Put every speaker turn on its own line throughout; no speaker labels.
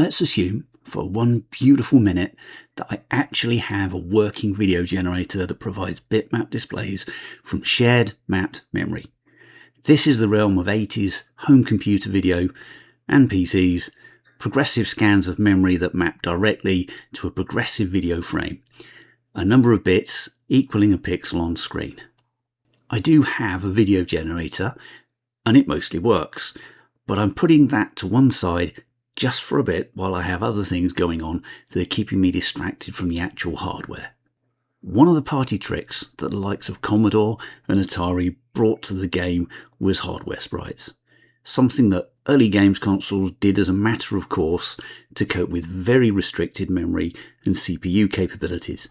Let's assume for one beautiful minute that I actually have a working video generator that provides bitmap displays from shared mapped memory. This is the realm of 80s home computer video and PCs, progressive scans of memory that map directly to a progressive video frame, a number of bits equaling a pixel on screen. I do have a video generator and it mostly works, but I'm putting that to one side just for a bit while I have other things going on that are keeping me distracted from the actual hardware. One of the party tricks that the likes of Commodore and Atari brought to the game was hardware sprites, something that early games consoles did as a matter of course to cope with very restricted memory and CPU capabilities.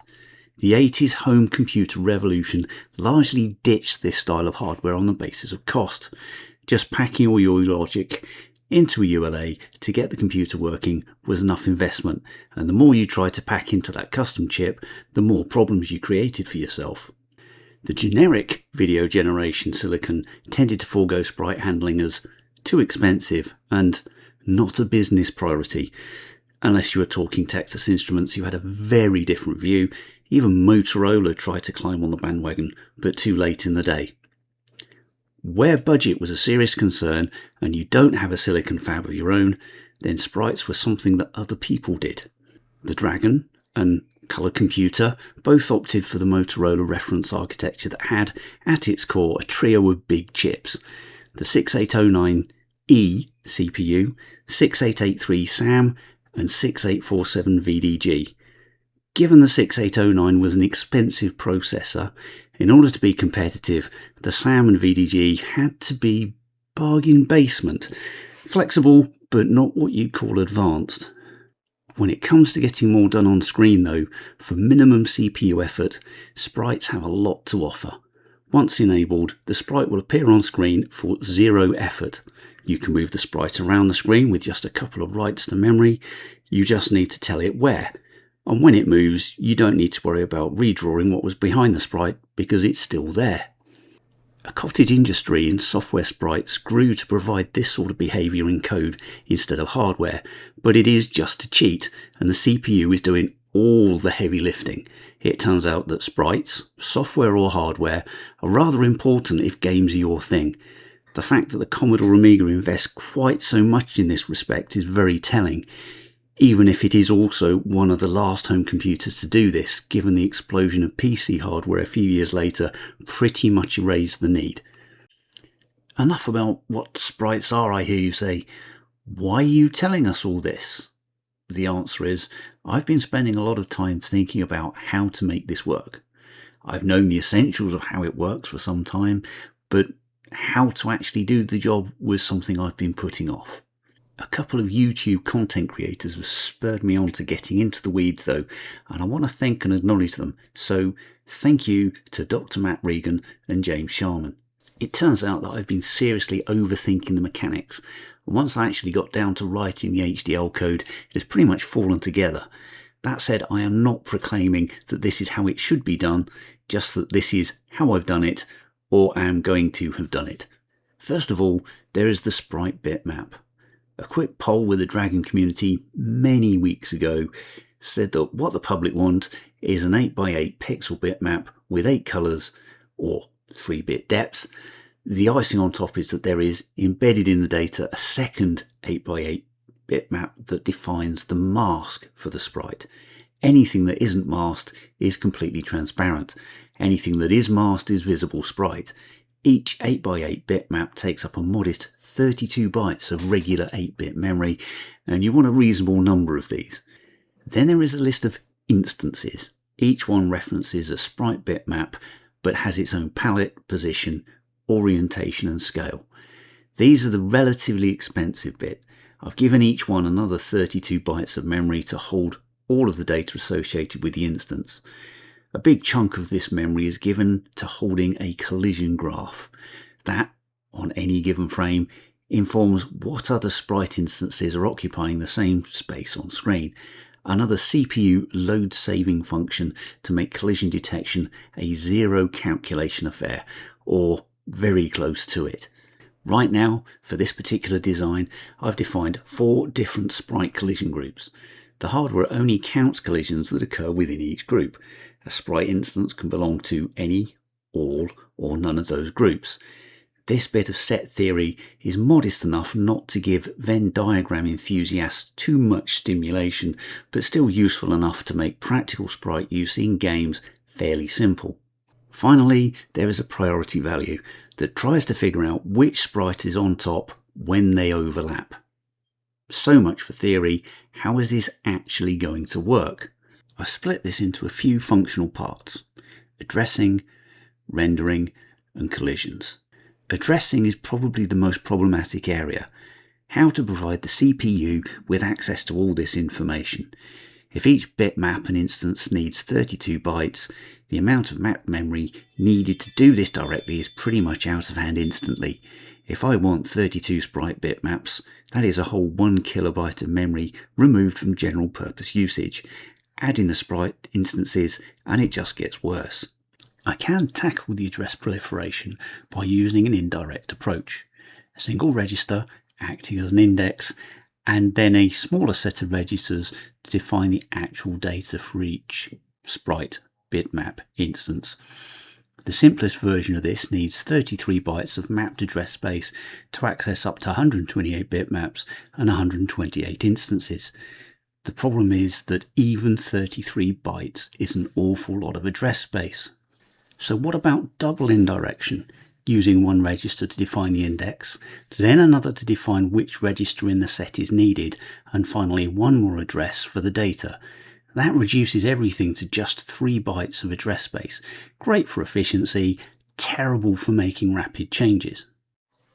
The 80s home computer revolution largely ditched this style of hardware on the basis of cost. Just packing all your logic into a ULA to get the computer working was enough investment, and the more you tried to pack into that custom chip, the more problems you created for yourself. The generic video generation silicon tended to forego sprite handling as too expensive and not a business priority. Unless you were talking Texas Instruments, you had a very different view. Even Motorola tried to climb on the bandwagon, but too late in the day. Where budget was a serious concern and you don't have a silicon fab of your own, then sprites were something that other people did. The Dragon and Color Computer both opted for the Motorola reference architecture that had, at its core, a trio of big chips: the 6809E CPU, 6883 SAM, and 6847 VDG. Given the 6809 was an expensive processor, in order to be competitive, the SAM and VDG had to be bargain basement, flexible but not what you'd call advanced. When it comes to getting more done on screen though, for minimum CPU effort, sprites have a lot to offer. Once enabled, the sprite will appear on screen for zero effort. You can move the sprite around the screen with just a couple of writes to memory. You just need to tell it where. And when it moves, you don't need to worry about redrawing what was behind the sprite because it's still there. A cottage industry in software sprites grew to provide this sort of behaviour in code instead of hardware, but it is just a cheat and the CPU is doing all the heavy lifting. It turns out that sprites, software or hardware, are rather important if games are your thing. The fact that the Commodore Amiga invests quite so much in this respect is very telling, even if it is also one of the last home computers to do this, given the explosion of PC hardware a few years later pretty much erased the need. Enough about what sprites are, I hear you say. Why are you telling us all this? The answer is, I've been spending a lot of time thinking about how to make this work. I've known the essentials of how it works for some time, but how to actually do the job was something I've been putting off. A couple of YouTube content creators have spurred me on to getting into the weeds though, and I want to thank and acknowledge them. So thank you to Dr. Matt Regan and James Sharman. It turns out that I've been seriously overthinking the mechanics, and once I actually got down to writing the HDL code, it has pretty much fallen together. That said, I am not proclaiming that this is how it should be done, just that this is how I've done it, or am going to have done it. First of all, there is the sprite bitmap. A quick poll with the Dragon community many weeks ago said that what the public want is an 8x8 pixel bitmap with 8 colours or 3-bit depth. The icing on top is that there is embedded in the data a second 8x8 bitmap that defines the mask for the sprite. Anything that isn't masked is completely transparent. Anything that is masked is visible sprite. Each 8x8 bitmap takes up a modest 32 bytes of regular 8-bit memory, and you want a reasonable number of these. Then there is a list of instances. Each one references a sprite bitmap, but has its own palette, position, orientation and scale. These are the relatively expensive bit. I've given each one another 32 bytes of memory to hold all of the data associated with the instance. A big chunk of this memory is given to holding a collision graph. That, on any given frame, informs what other sprite instances are occupying the same space on screen. Another CPU load saving function to make collision detection a zero calculation affair, or very close to it. Right now, for this particular design, I've defined 4 different sprite collision groups. The hardware only counts collisions that occur within each group. A sprite instance can belong to any, all, or none of those groups. This bit of set theory is modest enough not to give Venn diagram enthusiasts too much stimulation, but still useful enough to make practical sprite use in games fairly simple. Finally, there is a priority value that tries to figure out which sprite is on top when they overlap. So much for theory. How is this actually going to work? I've split this into a few functional parts: addressing, rendering, and collisions. Addressing is probably the most problematic area. How to provide the CPU with access to all this information. If each bitmap and instance needs 32 bytes, the amount of mapped memory needed to do this directly is pretty much out of hand instantly. If I want 32 sprite bitmaps, that is a whole 1 kilobyte of memory removed from general purpose usage. Add in the sprite instances and it just gets worse. I can tackle the address proliferation by using an indirect approach. A single register acting as an index, and then a smaller set of registers to define the actual data for each sprite bitmap instance. The simplest version of this needs 33 bytes of mapped address space to access up to 128 bitmaps and 128 instances. The problem is that even 33 bytes is an awful lot of address space. So what about double indirection, using one register to define the index, then another to define which register in the set is needed, and finally one more address for the data? That reduces everything to just 3 bytes of address space. Great for efficiency, terrible for making rapid changes.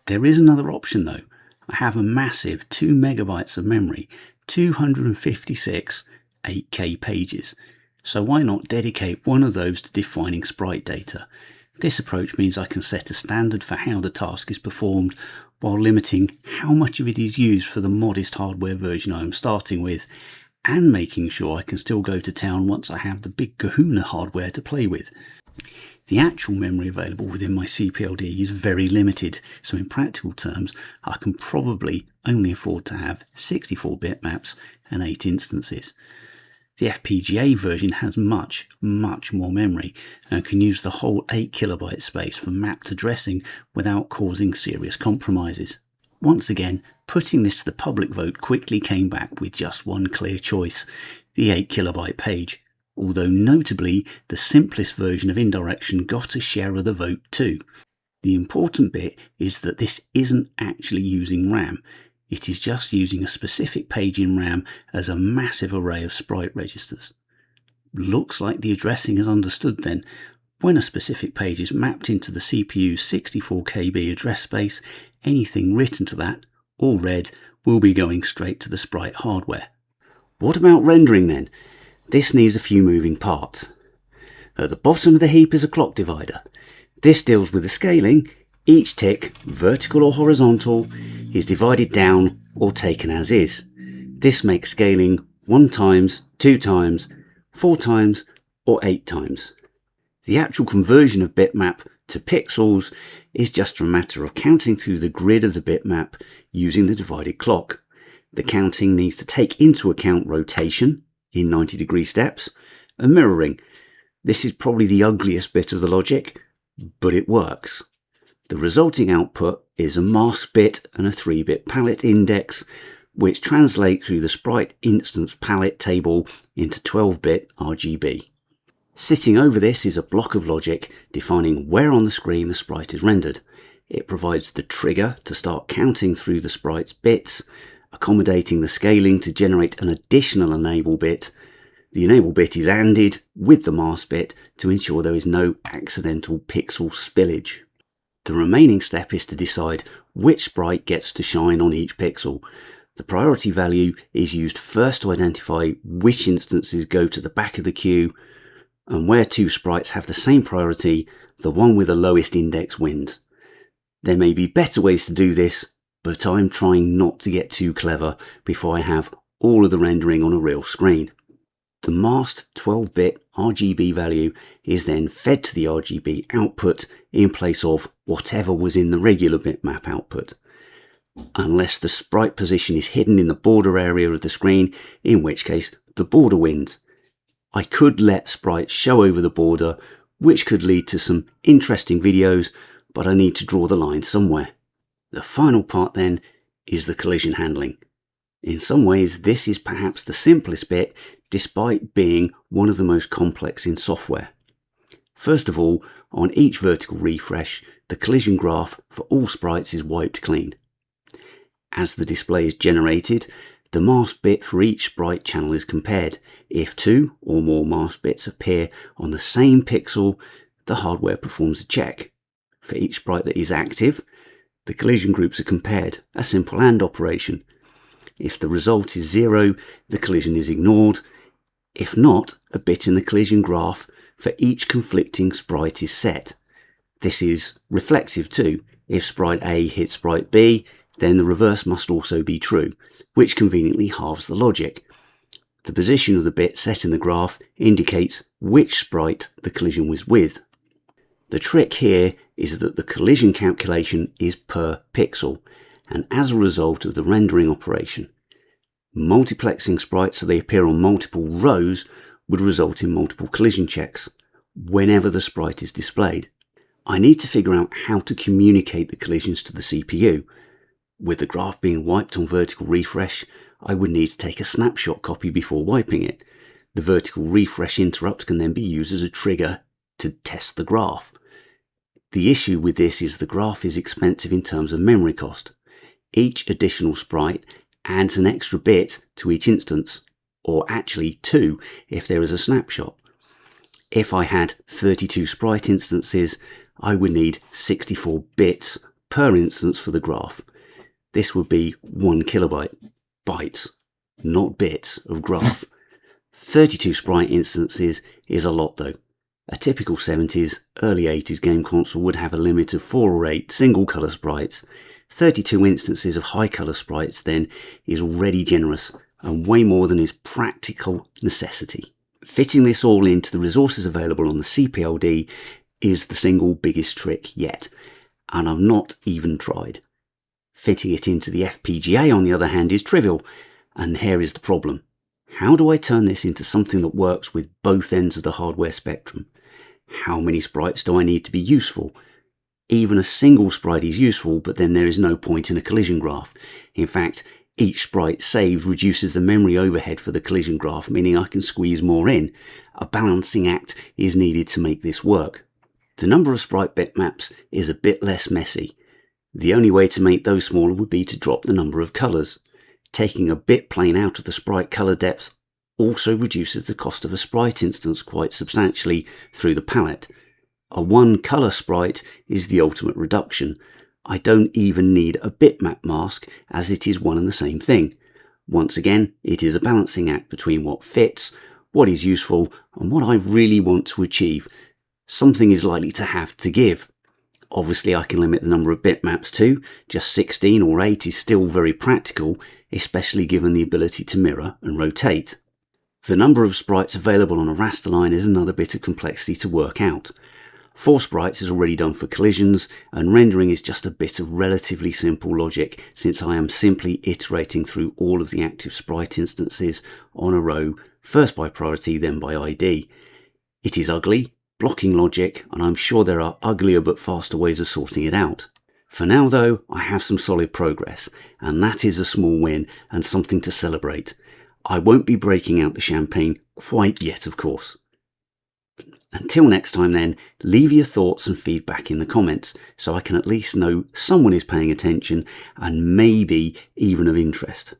There is another option though. I have a massive 2 megabytes of memory, 256 8K pages. So why not dedicate one of those to defining sprite data? This approach means I can set a standard for how the task is performed while limiting how much of it is used for the modest hardware version I am starting with, and making sure I can still go to town once I have the big kahuna hardware to play with. The actual memory available within my CPLD is very limited, so in practical terms I can probably only afford to have 64 bitmaps and 8 instances. The FPGA version has much more memory and can use the whole 8 kilobyte space for mapped addressing without causing serious compromises. Once again, putting this to the public vote quickly came back with just one clear choice: the 8 kilobyte page, although notably the simplest version of indirection got a share of the vote too. The important bit is that this isn't actually using RAM. It is just using a specific page in RAM as a massive array of sprite registers. Looks like the addressing is understood then. When a specific page is mapped into the CPU's 64 KB address space, anything written to that, or read, will be going straight to the sprite hardware. What about rendering then? This needs a few moving parts. At the bottom of the heap is a clock divider. This deals with the scaling. Each tick, vertical or horizontal, is divided down or taken as is. This makes scaling 1 times, 2 times, 4 times, or 8 times. The actual conversion of bitmap to pixels is just a matter of counting through the grid of the bitmap using the divided clock. The counting needs to take into account rotation in 90-degree steps and mirroring. This is probably the ugliest bit of the logic, but it works. The resulting output is a mask bit and a 3-bit palette index, which translate through the sprite instance palette table into 12-bit RGB. Sitting over this is a block of logic defining where on the screen the sprite is rendered. It provides the trigger to start counting through the sprite's bits, accommodating the scaling to generate an additional enable bit. The enable bit is ANDed with the mask bit to ensure there is no accidental pixel spillage. The remaining step is to decide which sprite gets to shine on each pixel. The priority value is used first to identify which instances go to the back of the queue, and where 2 sprites have the same priority, the one with the lowest index wins. There may be better ways to do this, but I'm trying not to get too clever before I have all of the rendering on a real screen. The masked 12-bit RGB value is then fed to the RGB output in place of whatever was in the regular bitmap output, unless the sprite position is hidden in the border area of the screen, in which case the border wins. I could let sprites show over the border, which could lead to some interesting videos, but I need to draw the line somewhere. The final part then is the collision handling. In some ways, this is perhaps the simplest bit, despite being one of the most complex in software. First of all, on each vertical refresh, the collision graph for all sprites is wiped clean. As the display is generated, the mask bit for each sprite channel is compared. If 2 or more mask bits appear on the same pixel, the hardware performs a check. For each sprite that is active, the collision groups are compared, a simple AND operation. If the result is 0, the collision is ignored. If not, a bit in the collision graph for each conflicting sprite is set. This is reflexive too. If sprite A hits sprite B, then the reverse must also be true, which conveniently halves the logic. The position of the bit set in the graph indicates which sprite the collision was with. The trick here is that the collision calculation is per pixel, and as a result of the rendering operation. Multiplexing sprites so they appear on multiple rows would result in multiple collision checks whenever the sprite is displayed. I need to figure out how to communicate the collisions to the CPU. With the graph being wiped on vertical refresh, I would need to take a snapshot copy before wiping it. The vertical refresh interrupt can then be used as a trigger to test the graph. The issue with this is the graph is expensive in terms of memory cost. Each additional sprite adds an extra bit to each instance, or actually 2 if there is a snapshot. If I had 32 sprite instances, I would need 64 bits per instance for the graph. This would be 1 kilobyte, bytes, not bits, of graph. 32 sprite instances is a lot though. A typical 70s, early 80s game console would have a limit of 4 or 8 single colour sprites. 32 instances of high colour sprites then is already generous and way more than is practical necessity. Fitting this all into the resources available on the CPLD is the single biggest trick yet, and I've not even tried. Fitting it into the FPGA, on the other hand, is trivial, and here is the problem. How do I turn this into something that works with both ends of the hardware spectrum? How many sprites do I need to be useful? Even a single sprite is useful, but then there is no point in a collision graph. In fact, each sprite saved reduces the memory overhead for the collision graph, meaning I can squeeze more in. A balancing act is needed to make this work. The number of sprite bitmaps is a bit less messy. The only way to make those smaller would be to drop the number of colours. Taking a bit plane out of the sprite colour depth also reduces the cost of a sprite instance quite substantially through the palette. A 1 colour sprite is the ultimate reduction. I don't even need a bitmap mask, as it is one and the same thing. Once again, it is a balancing act between what fits, what is useful, and what I really want to achieve. Something is likely to have to give. Obviously I can limit the number of bitmaps too. Just 16 or 8 is still very practical, especially given the ability to mirror and rotate. The number of sprites available on a raster line is another bit of complexity to work out. 4 sprites is already done for collisions, and rendering is just a bit of relatively simple logic, since I am simply iterating through all of the active sprite instances on a row, first by priority then by ID. It is ugly, blocking logic, and I'm sure there are uglier but faster ways of sorting it out. For now though, I have some solid progress, and that is a small win and something to celebrate. I won't be breaking out the champagne quite yet, of course. Until next time then, leave your thoughts and feedback in the comments so I can at least know someone is paying attention and maybe even of interest.